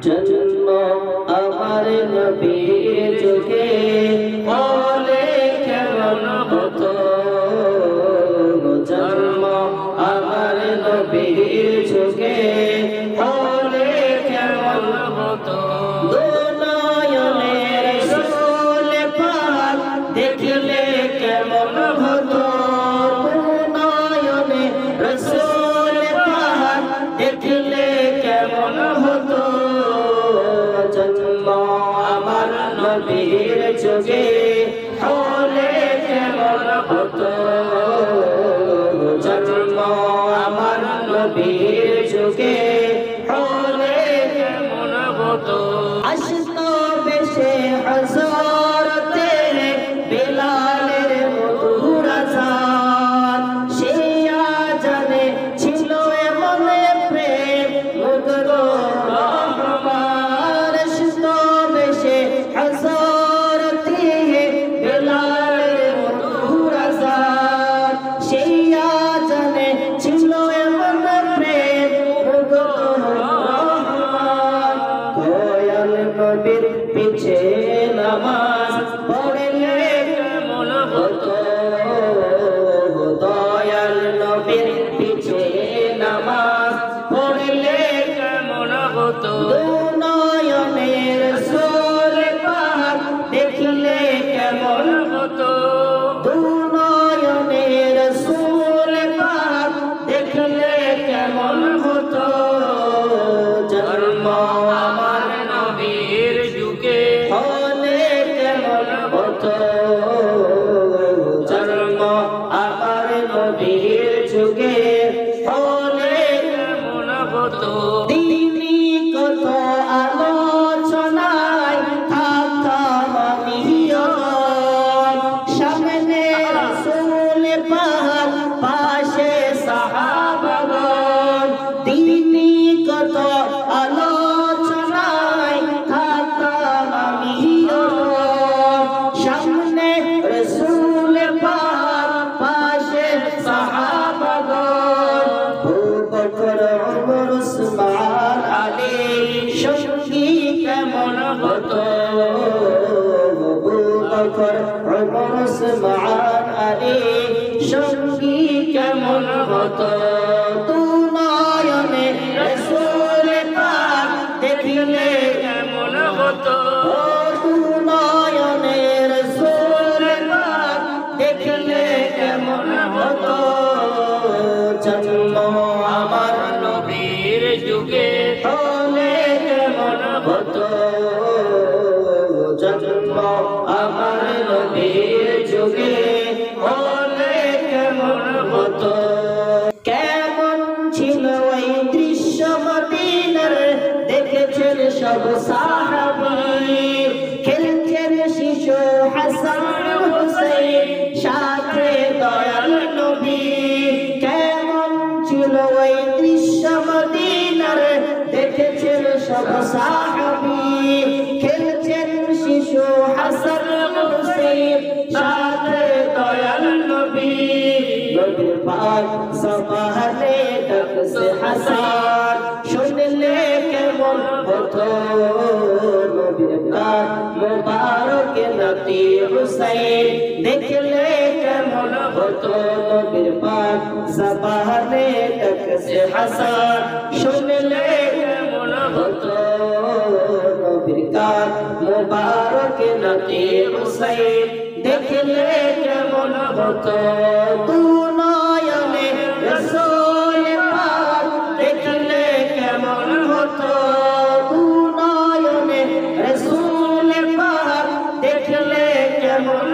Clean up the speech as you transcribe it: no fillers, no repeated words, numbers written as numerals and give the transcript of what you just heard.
জন্ম আমার নবীর যুগে হলে কেমন হতো, জন্ম আমার নবীর যুগে হলে কেমন হতো। দুনয়নের রাসূল পাক দেখলে কেমন হতো, দুনয়নে রাসূল পাক দেখলে কেমন হতো। জন্ম আমার নবীর যুগে হলে কেমন হতো, জন্ম আমার নবীর যুগে হলে কেমন হতো। আসতো বেশে হযরতে বেলালের মধুর আযান, সেই আযানে ছিল এমন প্রেম মুগ্ধ রহমান। আসতো বেশে হযরতে বেলালের মধুর আযান, সেই আযানে ছিল এমন প্রেম মুগ্ধ রহমান। দয়াল নবীর পিছে নামাজ পড়লে কেমন হতো, দয়াল নবীর পিছে নামাজ পড়লে কেমন হতো। দুনয়নের রাসূল পাক দেখলে কেমন হতো, দুনয়নের রাসূল পাক দেখলে কেমন হতো। জন্ম আমার নবীর যুগে হলে কেমন হতো, জন্ম আমার নবীর যুগে হলে কেমন হতো। তিনি কত আলোচনায় থাকতাম আমিও, সামনে রাসূল পাক পাশে সাহাবাগণ। তিনি কত আলোচনায় থাকতাম আমিও, সামনে রাসূল পাক পাশে সাহাবাগণ। আবু বকর ওমর উসমান আলী সঙ্গী কেমন হতো, আবু বকর ওমর উসমান আলী সঙ্গী কেমন হতো। দুনয়নে রাসূল পাক দেখলে কেমন হতো, দুনয়নে রাসূল পাক দেখলে কেমন হতো। জন্ম আমার নবীর যুগে হলে কেমন হতো, জন্ম আমার নবীর যুগে হলে কেমন হতো। কেমন ছিল ওই দৃশ্য মদিনার, দেখেছেন সব সাহাবী, খেলছেন শিশু হাসান হুসাইন সাথে দয়াল নবী। কেমন ছিল ওই দৃশ্য মদিনার, দেখেছেন সব সাহাবী, খেলছেন শিশু হাসান হুসাইন সাথে দয়াল নবী। নবীর পাক জবানে ডাকছে হাসান, শুনলে কেমন হতো, নবীর পাক মুবারক নাতি হুসাইন দেখলে কেমন হতো। নবীর পাক জবানে ডাকছে হাসান, শুনলে কেমন হতো, নবীর পাক মুবারক নাতি হুসাইন দেখলে কেমন হতো। দুনয়নে রাসূল পাক দেখলে কেমন হতো, দুনয়নে রাসূল পাক দেখলে কেমন